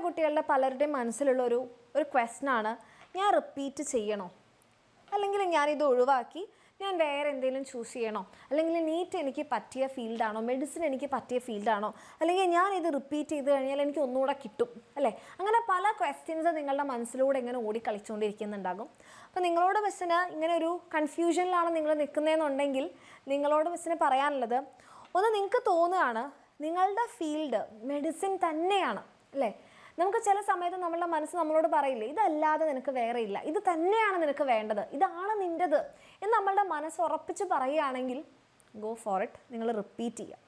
കുട്ടികളുടെ പലരുടെയും മനസ്സിലുള്ള ഒരു ക്വസ്റ്റ്യനാണ്, ഞാൻ റിപ്പീറ്റ് ചെയ്യണോ, അല്ലെങ്കിൽ ഞാനിത് ഒഴിവാക്കി ഞാൻ വേറെ എന്തെങ്കിലും ചൂസ് ചെയ്യണോ, അല്ലെങ്കിൽ നീറ്റ് എനിക്ക് പറ്റിയ ഫീൽഡാണോ, മെഡിസിൻ എനിക്ക് പറ്റിയ ഫീൽഡാണോ, അല്ലെങ്കിൽ ഞാനിത് റിപ്പീറ്റ് ചെയ്ത് കഴിഞ്ഞാൽ എനിക്ക് ഒന്നുകൂടെ കിട്ടും അല്ലേ? അങ്ങനെ പല ക്വസ്റ്റ്യൻസ് നിങ്ങളുടെ മനസ്സിലൂടെ ഇങ്ങനെ ഓടിക്കളിച്ചുകൊണ്ടിരിക്കുന്നുണ്ടാകും. അപ്പോൾ നിങ്ങളോട് മിസ്സിന് ഇങ്ങനെ ഒരു കൺഫ്യൂഷനിലാണ് നിങ്ങൾ നിൽക്കുന്നതെന്നുണ്ടെങ്കിൽ നിങ്ങളോട് മിസ്സിന് പറയാനുള്ളത്, ഒന്ന് നിങ്ങൾക്ക് തോന്നുകയാണ് നിങ്ങളുടെ ഫീൽഡ് മെഡിസിൻ തന്നെയാണ് അല്ലേ? നമുക്ക് ചില സമയത്ത് നമ്മളുടെ മനസ്സ് നമ്മളോട് പറയില്ലേ, ഇതല്ലാതെ നിനക്ക് വേറെ ഇല്ല, ഇത് തന്നെയാണ് നിനക്ക് വേണ്ടത്, ഇതാണ് നിൻ്റെത് എന്ന് നമ്മളുടെ മനസ്സ് ഉറപ്പിച്ച് പറയുകയാണെങ്കിൽ ഗോ ഫോർ ഇറ്റ്. നിങ്ങൾ റിപ്പീറ്റ് ചെയ്യുക.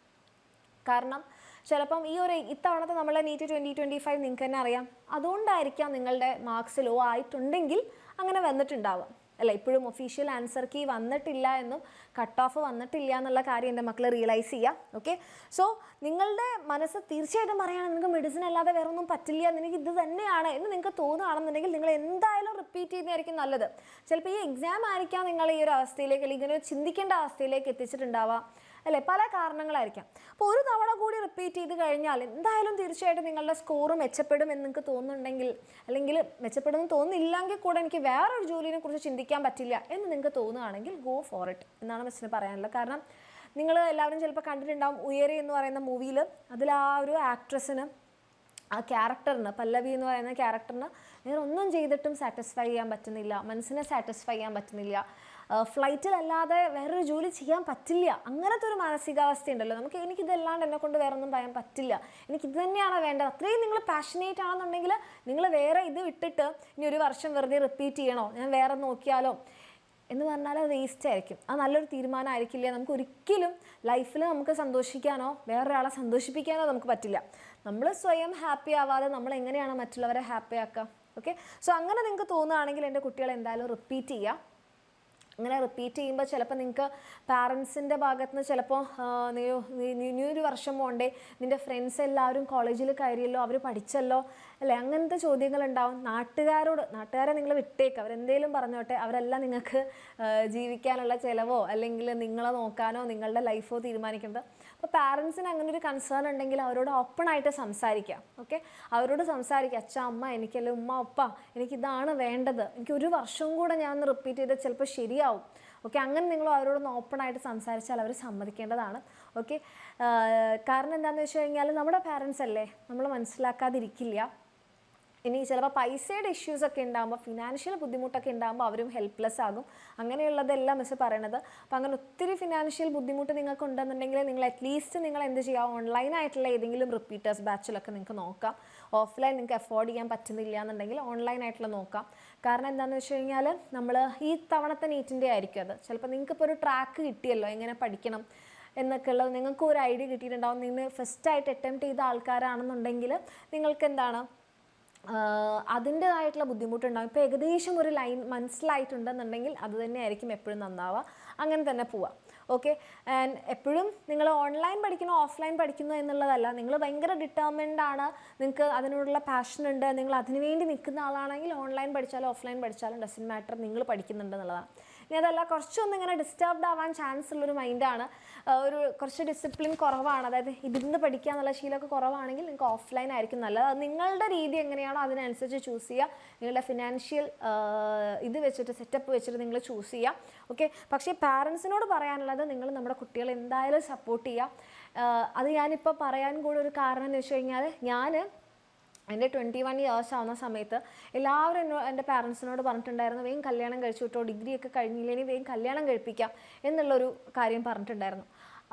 കാരണം ചിലപ്പം ഇത്തവണത്തെ നമ്മളെ നീറ്റ് 2025 നിങ്ങൾക്ക് തന്നെ അറിയാം, അതുകൊണ്ടായിരിക്കാം നിങ്ങളുടെ മാർക്സ് ലോ ആയിട്ടുണ്ടെങ്കിൽ അങ്ങനെ വന്നിട്ടുണ്ടാവുക അല്ല. ഇപ്പോഴും ഒഫീഷ്യൽ ആൻസർ കീ വന്നിട്ടില്ല എന്നും കട്ട് ഓഫ് വന്നിട്ടില്ല എന്നുള്ള കാര്യം എൻ്റെ മക്കൾ റിയലൈസ് ചെയ്യുക. ഓക്കെ, സോ നിങ്ങളുടെ മനസ്സ് തീർച്ചയായിട്ടും പറയുകയാണ് നിങ്ങൾക്ക് മെഡിസിൻ അല്ലാതെ വേറെ ഒന്നും പറ്റില്ല, നിനക്ക് ഇത് തന്നെയാണ് എന്ന് നിങ്ങൾക്ക് തോന്നുകയാണെന്നുണ്ടെങ്കിൽ നിങ്ങൾ എന്തായാലും റിപ്പീറ്റ് ചെയ്യുന്നതായിരിക്കും നല്ലത്. ചിലപ്പോൾ ഈ എക്സാം ആയിരിക്കാം നിങ്ങൾ ഈ ഒരു അവസ്ഥയിലേക്ക് അല്ലെങ്കിൽ ഇങ്ങനെ ചിന്തിക്കേണ്ട അവസ്ഥയിലേക്ക് എത്തിച്ചിട്ടുണ്ടാവുക അല്ലേ? പല കാരണങ്ങളായിരിക്കാം. അപ്പോൾ ഒരു തവണ കൂടി റിപ്പീറ്റ് ചെയ്ത് കഴിഞ്ഞാൽ എന്തായാലും തീർച്ചയായിട്ടും നിങ്ങളുടെ സ്കോറ് മെച്ചപ്പെടും എന്ന് നിങ്ങൾക്ക് തോന്നുന്നുണ്ടെങ്കിൽ, അല്ലെങ്കിൽ മെച്ചപ്പെടുമെന്ന് തോന്നുന്നില്ലെങ്കിൽ കൂടെ എനിക്ക് വേറൊരു ജോലിനെ കുറിച്ച് ചിന്തിക്കാൻ പറ്റില്ല എന്ന് നിങ്ങൾക്ക് തോന്നുകയാണെങ്കിൽ ഗോ ഫോർ ഇറ്റ് എന്നാണ് മിസ്സിന് പറയാനുള്ളത്. കാരണം നിങ്ങൾ എല്ലാവരും ചിലപ്പോൾ കണ്ടിട്ടുണ്ടാവും ഉയരെ എന്ന് പറയുന്ന മൂവിയിൽ, അതിൽ ആ ഒരു ആക്ട്രസിന്, ആ ക്യാരക്ടറിന്, പല്ലവി എന്ന് പറയുന്ന ക്യാരക്ടറിന് വേറെ ഒന്നും ചെയ്തിട്ടും സാറ്റിസ്ഫൈ ചെയ്യാൻ പറ്റുന്നില്ല, മനസ്സിനെ സാറ്റിസ്ഫൈ ചെയ്യാൻ പറ്റുന്നില്ല, ഫ്ലൈറ്റിലല്ലാതെ വേറൊരു ജോലി ചെയ്യാൻ പറ്റില്ല, അങ്ങനത്തെ ഒരു മാനസികാവസ്ഥ ഉണ്ടല്ലോ നമുക്ക്. എനിക്കിതല്ലാണ്ട് എന്നെ കൊണ്ട് വേറെ ഒന്നും പറയാൻ പറ്റില്ല, എനിക്കിത് തന്നെയാണ് വേണ്ടത്, അത്രയും നിങ്ങൾ പാഷനേറ്റ് ആണെന്നുണ്ടെങ്കിൽ നിങ്ങൾ വേറെ ഇത് വിട്ടിട്ട് ഇനി ഒരു വർഷം വെറുതെ റിപ്പീറ്റ് ചെയ്യണോ, ഞാൻ വേറെ നോക്കിയാലോ എന്ന് പറഞ്ഞാൽ അത് വേസ്റ്റ് ആയിരിക്കും. അത് നല്ലൊരു തീരുമാനമായിരിക്കില്ല. നമുക്ക് ഒരിക്കലും ലൈഫിൽ നമുക്ക് സന്തോഷിക്കാനോ വേറൊരാളെ സന്തോഷിപ്പിക്കാനോ നമുക്ക് പറ്റില്ല. നമ്മൾ സ്വയം ഹാപ്പി ആവാതെ നമ്മൾ എങ്ങനെയാണ് മറ്റുള്ളവരെ ഹാപ്പി ആക്കുക? ഓക്കെ, സോ അങ്ങനെ നിങ്ങൾക്ക് തോന്നുകയാണെങ്കിൽ എൻ്റെ കുട്ടികൾ എന്തായാലും റിപ്പീറ്റ് ചെയ്യുക. അങ്ങനെ റിപ്പീറ്റ് ചെയ്യുമ്പോൾ ചിലപ്പോൾ നിങ്ങൾക്ക് പാരൻസിൻ്റെ ഭാഗത്ത് നിന്ന് ചിലപ്പോൾ നീ ഒരു വർഷം പോകണ്ടേ, നിൻ്റെ ഫ്രണ്ട്സ് എല്ലാവരും കോളേജിൽ കയറിയല്ലോ, അവർ പഠിച്ചല്ലോ അല്ലേ, അങ്ങനത്തെ ചോദ്യങ്ങളുണ്ടാവും. നാട്ടുകാരെ നിങ്ങൾ വിട്ടേക്ക്, അവരെന്തേലും പറഞ്ഞോട്ടെ, അവരെല്ലാം നിങ്ങൾക്ക് ജീവിക്കാനുള്ള ചിലവോ അല്ലെങ്കിൽ നിങ്ങളെ നോക്കാനോ നിങ്ങളുടെ ലൈഫോ തീരുമാനിക്കുന്നത്. അപ്പോൾ പാരൻസിന് അങ്ങനെ ഒരു കൺസേൺ ഉണ്ടെങ്കിൽ അവരോട് ഓപ്പണായിട്ട് സംസാരിക്കാം. ഓക്കെ, അവരോട് സംസാരിക്കുക, അച്ഛ അമ്മ എനിക്കല്ലേ, ഉമ്മ ഉപ്പ എനിക്കിതാണ് വേണ്ടത്, എനിക്ക് ഒരു വർഷവും കൂടെ ഞാൻ ഒന്ന് റിപ്പീറ്റ് ചെയ്താൽ ചിലപ്പോൾ ശരിയാവും. ഓക്കെ, അങ്ങനെ നിങ്ങൾ അവരോടൊന്ന് ഓപ്പണായിട്ട് സംസാരിച്ചാൽ അവർ സമ്മതിക്കേണ്ടതാണ്. ഓക്കെ, കാരണം എന്താണെന്ന് വെച്ച് കഴിഞ്ഞാൽ നമ്മുടെ പാരൻസ് അല്ലേ, നമ്മൾ മനസ്സിലാക്കാതിരിക്കില്ല. ഇനി ചിലപ്പോൾ പൈസയുടെ ഇഷ്യൂസൊക്കെ ഉണ്ടാകുമ്പോൾ, ഫിനാൻഷ്യൽ ബുദ്ധിമുട്ടൊക്കെ ഉണ്ടാകുമ്പോൾ അവരും ഹെൽപ്ലെസ് ആകും. അങ്ങനെയുള്ളതെല്ലാം മിസ് പറയണത്. അപ്പോൾ അങ്ങനെ ഒത്തിരി ഫിനാൻഷ്യൽ ബുദ്ധിമുട്ട് നിങ്ങൾക്ക് ഉണ്ടെന്നുണ്ടെങ്കിൽ നിങ്ങൾ അറ്റ്ലീസ്റ്റ് നിങ്ങൾ എന്ത് ചെയ്യുക, ഓൺലൈനായിട്ടുള്ള ഏതെങ്കിലും റിപ്പീറ്റേഴ്സ് ബാച്ചിലൊക്കെ നിങ്ങൾക്ക് നോക്കാം. ഓഫ്ലൈൻ നിങ്ങൾക്ക് അഫോർഡ് ചെയ്യാൻ പറ്റുന്നില്ല എന്നുണ്ടെങ്കിൽ ഓൺലൈനായിട്ടുള്ള നോക്കാം. കാരണം എന്താണെന്ന് വെച്ച് കഴിഞ്ഞാൽ നമ്മൾ ഈ തവണത്തെ നീറ്റിൻ്റെ ആയിരിക്കും അത്. ചിലപ്പോൾ നിങ്ങൾക്കിപ്പോൾ ഒരു ട്രാക്ക് കിട്ടിയല്ലോ എങ്ങനെ പഠിക്കണം എന്നൊക്കെ ഉള്ളത്, നിങ്ങൾക്ക് ഒരു ഐഡിയ കിട്ടിയിട്ടുണ്ടാവും. നിങ്ങൾ ഫസ്റ്റായിട്ട് അറ്റംപ്റ്റ് ചെയ്ത ആൾക്കാരാണെന്നുണ്ടെങ്കിൽ നിങ്ങൾക്ക് എന്താണ് അതിൻ്റെതായിട്ടുള്ള ബുദ്ധിമുട്ടുണ്ടാകും. ഇപ്പോൾ ഏകദേശം ഒരു ലൈൻ മനസ്സിലായിട്ടുണ്ടെന്നുണ്ടെങ്കിൽ അത് തന്നെയായിരിക്കും എപ്പോഴും നന്നാവുക. അങ്ങനെ തന്നെ പോവാം. ഓക്കെ, ആൻഡ് എപ്പോഴും നിങ്ങൾ ഓൺലൈൻ പഠിക്കണോ ഓഫ്ലൈൻ പഠിക്കുന്നു എന്നുള്ളതല്ല, നിങ്ങൾ ഭയങ്കര ഡിറ്റർമിൻഡ് ആണ്, നിങ്ങൾക്ക് അതിനോടുള്ള പാഷൻ ഉണ്ട്, നിങ്ങൾ അതിനുവേണ്ടി നിൽക്കുന്ന ആളാണെങ്കിൽ ഓൺലൈൻ പഠിച്ചാലും ഓഫ്ലൈൻ പഠിച്ചാലും ഡസൻറ്റ് മാറ്റർ, നിങ്ങൾ പഠിക്കുന്നുണ്ട് എന്നുള്ളതാണ്. ഇനി അതല്ല കുറച്ചൊന്നും ഇങ്ങനെ ഡിസ്റ്റർബ്ഡ് ആവാൻ ചാൻസ് ഉള്ളൊരു മൈൻഡാണ്, കുറച്ച് ഡിസിപ്ലിൻ കുറവാണ്, അതായത് ഇരുന്ന് പഠിക്കുക എന്നുള്ള ശീലമൊക്കെ കുറവാണെങ്കിൽ നിങ്ങൾക്ക് ഓഫ്ലൈൻ ആയിരിക്കും നല്ലത്. അത് നിങ്ങളുടെ രീതി എങ്ങനെയാണോ അതിനനുസരിച്ച് ചൂസ് ചെയ്യുക. നിങ്ങളുടെ ഫിനാൻഷ്യൽ ഇത് വെച്ചിട്ട് സെറ്റപ്പ് വെച്ചിട്ട് നിങ്ങൾ ചൂസ് ചെയ്യുക. ഓക്കെ, പക്ഷേ പാരൻസിനോട് പറയാനുള്ളത് നിങ്ങൾ നമ്മുടെ കുട്ടികളെ എന്തായാലും സപ്പോർട്ട് ചെയ്യുക. അത് ഞാനിപ്പോൾ പറയാൻ കൂടെ ഒരു കാരണം എന്ന് വെച്ച് കഴിഞ്ഞാൽ, ഞാൻ എൻ്റെ 21 ഇയേഴ്സ് ആവുന്ന സമയത്ത് എല്ലാവരും എൻ്റെ പാരൻസിനോട് പറഞ്ഞിട്ടുണ്ടായിരുന്നു, വേഗം കല്യാണം കഴിച്ചു വിട്ടോ, ഡിഗ്രിയൊക്കെ കഴിഞ്ഞില്ലെങ്കിൽ വേഗം കല്യാണം കഴിപ്പിക്കാം എന്നുള്ളൊരു കാര്യം പറഞ്ഞിട്ടുണ്ടായിരുന്നു.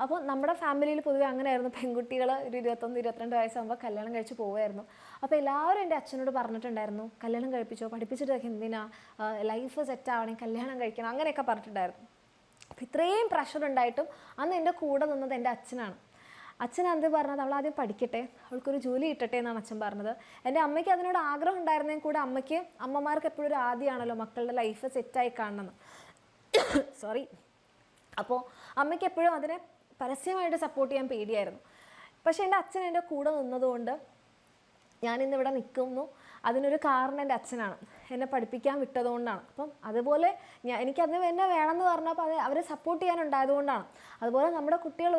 അപ്പോൾ നമ്മുടെ ഫാമിലിയിൽ പൊതുവെ അങ്ങനെയായിരുന്നു, പെൺകുട്ടികൾ ഒരു 21-22 വയസ്സാകുമ്പോൾ കല്യാണം കഴിച്ച് പോവുമായിരുന്നു. അപ്പോൾ എല്ലാവരും എൻ്റെ അച്ഛനോട് പറഞ്ഞിട്ടുണ്ടായിരുന്നു, കല്യാണം കഴിപ്പിച്ചോ, പഠിപ്പിച്ചിട്ടൊക്കെ എന്തിനാ, ലൈഫ് സെറ്റ് ആവണമെങ്കിൽ കല്യാണം കഴിക്കണം, അങ്ങനെയൊക്കെ പറഞ്ഞിട്ടുണ്ടായിരുന്നു. അപ്പോൾ ഇത്രയും പ്രഷർ ഉണ്ടായിട്ടും അന്ന് എൻ്റെ കൂടെ നിന്നത് എൻ്റെ അച്ഛനാണ്. അച്ഛൻ എന്ത് പറഞ്ഞത്, അവൾ ആദ്യം പഠിക്കട്ടെ, അവൾക്കൊരു ജോലി കിട്ടട്ടെ എന്നാണ് അച്ഛൻ പറഞ്ഞത്. എൻ്റെ അമ്മയ്ക്ക് അതിനോട് ആഗ്രഹം ഉണ്ടായിരുന്നെങ്കിൽ കൂടെ അമ്മമാർക്ക് എപ്പോഴും ഒരു ആദ്യമാണല്ലോ മക്കളുടെ ലൈഫ് സെറ്റായി കാണണമെന്ന്. സോറി. അപ്പോൾ അമ്മയ്ക്ക് എപ്പോഴും അതിനെ പരസ്യമായിട്ട് സപ്പോർട്ട് ചെയ്യാൻ പേടിയായിരുന്നു. പക്ഷേ എൻ്റെ അച്ഛൻ എൻ്റെ കൂടെ നിന്നതുകൊണ്ട് ഞാനിന്നിവിടെ നിൽക്കുന്നു. അതിനൊരു കാരണം എൻ്റെ അച്ഛനാണ്, എന്നെ പഠിപ്പിക്കാൻ വിട്ടതുകൊണ്ടാണ്. അപ്പം അതുപോലെ എനിക്കത് എന്നെ വേണമെന്ന് പറഞ്ഞപ്പോൾ അത് അവരെ സപ്പോർട്ട് ചെയ്യാനുണ്ടായതുകൊണ്ടാണ്. അതുപോലെ നമ്മുടെ കുട്ടികൾ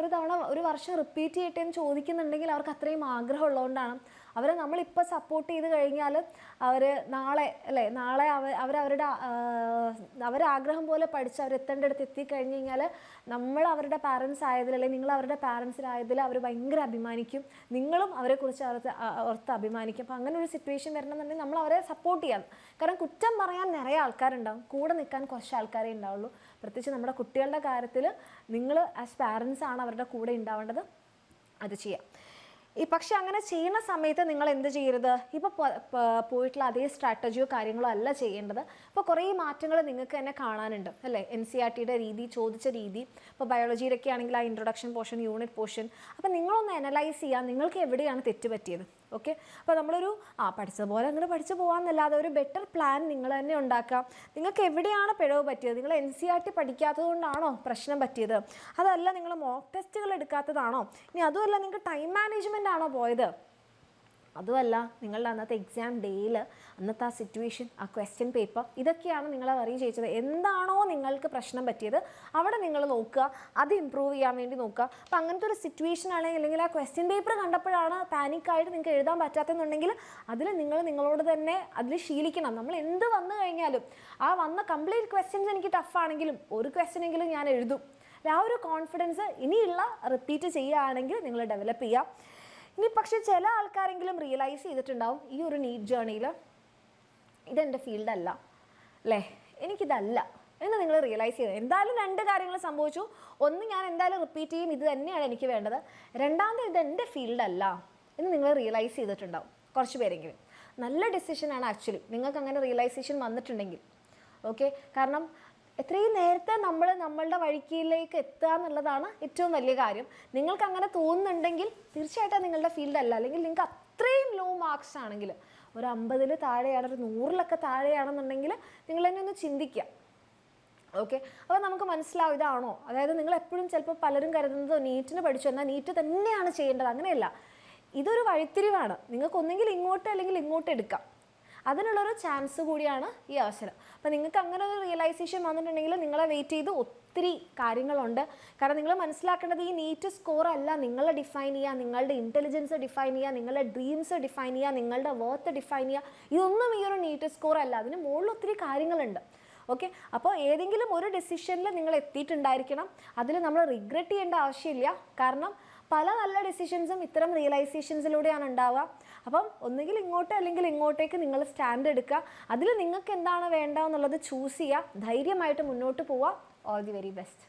ഒരു വർഷം റിപ്പീറ്റ് ചെയ്യട്ടെ എന്ന് ചോദിക്കുന്നുണ്ടെങ്കിൽ അവർക്ക് അത്രയും ആഗ്രഹം ഉള്ളതുകൊണ്ടാണ്. അവരെ നമ്മളിപ്പോൾ സപ്പോർട്ട് ചെയ്ത് കഴിഞ്ഞാൽ അവർ നാളെ അല്ലേ, നാളെ അവരാഗ്രഹം പോലെ പഠിച്ച് അവരെത്തേണ്ടടുത്ത് എത്തിക്കഴിഞ്ഞ് കഴിഞ്ഞാൽ നമ്മൾ അവരുടെ പാരൻസ് ആയതിൽ, അല്ലെങ്കിൽ നിങ്ങൾ അവരുടെ പാരൻസിലായതിൽ അവർ ഭയങ്കര അഭിമാനിക്കും, നിങ്ങളും അവരെക്കുറിച്ച് ഓർത്ത് അഭിമാനിക്കും. അപ്പോൾ അങ്ങനെ ഒരു സിറ്റുവേഷൻ വരണമെന്നുണ്ടെങ്കിൽ നമ്മൾ അവരെ സപ്പോർട്ട് ചെയ്യണം. കാരണം കുറ്റം പറയാൻ നിറയെ ആൾക്കാരുണ്ടാവും, കൂടെ നിൽക്കാൻ കുറച്ച് ആൾക്കാരേ ഉണ്ടാവുള്ളൂ. പ്രത്യേകിച്ച് നമ്മുടെ കുട്ടികളുടെ കാര്യത്തിൽ നിങ്ങൾ ആസ് പാരൻസ് ആണ് അവരുടെ കൂടെ ഉണ്ടാവേണ്ടത്. അത് ചെയ്യാം. പക്ഷെ അങ്ങനെ ചെയ്യുന്ന സമയത്ത് നിങ്ങൾ എന്ത് ചെയ്യരുത്, ഇപ്പോൾ പോയിട്ടുള്ള അതേ സ്ട്രാറ്റജിയോ കാര്യങ്ങളോ അല്ല ചെയ്യേണ്ടത്. ഇപ്പോൾ കുറേ മാറ്റങ്ങൾ നിങ്ങൾക്ക് തന്നെ കാണാനുണ്ട് അല്ലേ. NCERTയുടെ രീതി, ചോദിച്ച രീതി, ഇപ്പോൾ ബയോളജിയിലൊക്കെ ആണെങ്കിൽ ആ ഇൻട്രൊഡക്ഷൻ പോർഷൻ, യൂണിറ്റ് പോർഷൻ, അപ്പോൾ നിങ്ങളൊന്ന് അനലൈസ് ചെയ്യുക നിങ്ങൾക്ക് എവിടെയാണ് തെറ്റ് പറ്റിയത്. ഓക്കെ, അപ്പോൾ നമ്മളൊരു പഠിച്ചതുപോലെ അങ്ങനെ പഠിച്ചു പോകാമെന്നല്ലാതെ ഒരു ബെറ്റർ പ്ലാൻ നിങ്ങൾ തന്നെ ഉണ്ടാക്കാം. നിങ്ങൾക്ക് എവിടെയാണ് പിഴവ് പറ്റിയത്? നിങ്ങൾ NCERT പഠിക്കാത്തത് കൊണ്ടാണോ പ്രശ്നം പറ്റിയത്? അതല്ല നിങ്ങൾ മോക്ക് ടെസ്റ്റുകൾ എടുക്കാത്തതാണോ? ഇനി അതുമല്ല നിങ്ങൾക്ക് ടൈം മാനേജ്മെൻ്റ് ആണോ പോയത്? അതുമല്ല നിങ്ങളുടെ അന്നത്തെ എക്സാം ഡേയിൽ അന്നത്തെ ആ സിറ്റുവേഷൻ, ആ ക്വസ്റ്റ്യൻ പേപ്പർ, ഇതൊക്കെയാണ് നിങ്ങളെ വറി ചെയ്യിച്ചത്. എന്താണോ നിങ്ങൾക്ക് പ്രശ്നം പറ്റിയത് അവിടെ നിങ്ങൾ നോക്കുക, അത് ഇമ്പ്രൂവ് ചെയ്യാൻ വേണ്ടി നോക്കുക. അപ്പോൾ അങ്ങനത്തെ ഒരു സിറ്റുവേഷൻ ആണെങ്കിൽ, അല്ലെങ്കിൽ ആ ക്വസ്റ്റ്യൻ പേപ്പർ കണ്ടപ്പോഴാണ് പാനിക്കായിട്ട് നിങ്ങൾക്ക് എഴുതാൻ പറ്റാത്തെന്നുണ്ടെങ്കിൽ അതിൽ നിങ്ങളോട് തന്നെ അതിൽ ശീലിക്കണം. നമ്മൾ എന്ത് വന്നു കഴിഞ്ഞാലും ആ വന്ന കംപ്ലീറ്റ് ക്വസ്റ്റ്യൻസ് എനിക്ക് ടഫാണെങ്കിലും ഒരു ക്വസ്റ്റ്യനെങ്കിലും ഞാൻ എഴുതും. ആ ഒരു കോൺഫിഡൻസ് ഇനിയുള്ള റിപ്പീറ്റ് ചെയ്യുകയാണെങ്കിൽ നിങ്ങൾ ഡെവലപ്പ് ചെയ്യുക. ഇനി പക്ഷേ ചില ആൾക്കാരെങ്കിലും റിയലൈസ് ചെയ്തിട്ടുണ്ടാവും ഈ ഒരു നീറ്റ് ജേർണിയിൽ ഇതെൻ്റെ ഫീൽഡല്ല അല്ലേ, എനിക്കിതല്ല എന്ന് നിങ്ങൾ റിയലൈസ് ചെയ്ത്. എന്തായാലും രണ്ട് കാര്യങ്ങൾ സംഭവിച്ചു. ഒന്ന്, ഞാൻ എന്തായാലും റിപ്പീറ്റ് ചെയ്യും, ഇത് തന്നെയാണ് എനിക്ക് വേണ്ടത്. രണ്ടാമത്, ഇതെൻ്റെ ഫീൽഡല്ല എന്ന് നിങ്ങൾ റിയലൈസ് ചെയ്തിട്ടുണ്ടാവും കുറച്ച് പേരെങ്കിലും. നല്ല ഡിസിഷനാണ് ആക്ച്വലി നിങ്ങൾക്ക് അങ്ങനെ റിയലൈസേഷൻ വന്നിട്ടുണ്ടെങ്കിൽ. ഓക്കെ, കാരണം എത്രയും നേരത്തെ നമ്മളുടെ വഴിക്കിലേക്ക് എത്തുക എന്നുള്ളതാണ് ഏറ്റവും വലിയ കാര്യം. നിങ്ങൾക്ക് അങ്ങനെ തോന്നുന്നുണ്ടെങ്കിൽ തീർച്ചയായിട്ടും നിങ്ങളുടെ ഫീൽഡല്ല. അല്ലെങ്കിൽ നിങ്ങൾക്ക് അത്രയും ലോ മാർക്സ് ആണെങ്കിൽ, ഒരു 50-ൽ താഴെയാണ്, ഒരു 100-ലൊക്കെ താഴെയാണെന്നുണ്ടെങ്കിൽ നിങ്ങൾ തന്നെ ഒന്ന് ചിന്തിക്കുക. ഓക്കെ, അപ്പോൾ നമുക്ക് മനസ്സിലാവും ഇതാണോ. അതായത് നിങ്ങൾ എപ്പോഴും ചിലപ്പോൾ പലരും കരുതുന്നത് നീറ്റിന് പഠിച്ചു എന്നാൽ നീറ്റ് തന്നെയാണ് ചെയ്യേണ്ടത്. അങ്ങനെയല്ല, ഇതൊരു വഴിത്തിരിവാണ്. നിങ്ങൾക്ക് ഒന്നെങ്കിൽ ഇങ്ങോട്ട് അല്ലെങ്കിൽ ഇങ്ങോട്ട് എടുക്കാം. അതിനുള്ളൊരു ചാൻസ് കൂടിയാണ് ഈ അവസരം. അപ്പോൾ നിങ്ങൾക്ക് അങ്ങനെ ഒരു റിയലൈസേഷൻ വന്നിട്ടുണ്ടെങ്കിൽ നിങ്ങളെ വെയിറ്റ് ചെയ്ത് ഒത്തിരി കാര്യങ്ങളുണ്ട്. കാരണം നിങ്ങൾ മനസ്സിലാക്കേണ്ടത് ഈ നീറ്റ് സ്കോർ അല്ല നിങ്ങളെ ഡിഫൈൻ ചെയ്യുക, നിങ്ങളുടെ ഇൻ്റലിജൻസ് ഡിഫൈൻ ചെയ്യുക, നിങ്ങളുടെ ഡ്രീംസ് ഡിഫൈൻ ചെയ്യുക, നിങ്ങളുടെ വർത്ത് ഡിഫൈൻ ചെയ്യുക. ഇതൊന്നും ഈ ഒരു നീറ്റ് സ്കോർ അല്ല. അതിന് മുകളിൽ ഒത്തിരി കാര്യങ്ങളുണ്ട്. ഓക്കെ, അപ്പോൾ ഏതെങ്കിലും ഒരു ഡിസിഷനിൽ നിങ്ങൾ എത്തിയിട്ടുണ്ടായിരിക്കണം. അതിൽ നമ്മൾ റിഗ്രറ്റ് ചെയ്യേണ്ട ആവശ്യമില്ല. കാരണം പല നല്ല ഡിസിഷൻസും ഇത്തരം റിയലൈസേഷൻസിലൂടെയാണ് ഉണ്ടാവുക. അപ്പം ഒന്നുകിൽ ഇങ്ങോട്ട് അല്ലെങ്കിൽ ഇങ്ങോട്ടേക്ക് നിങ്ങൾ സ്റ്റാൻഡ് എടുക്കുക. അതിൽ നിങ്ങൾക്ക് എന്താണ് വേണ്ടതെന്നുള്ളത് ചൂസ് ചെയ്യുക. ധൈര്യമായിട്ട് മുന്നോട്ട് പോവുക. All the very best.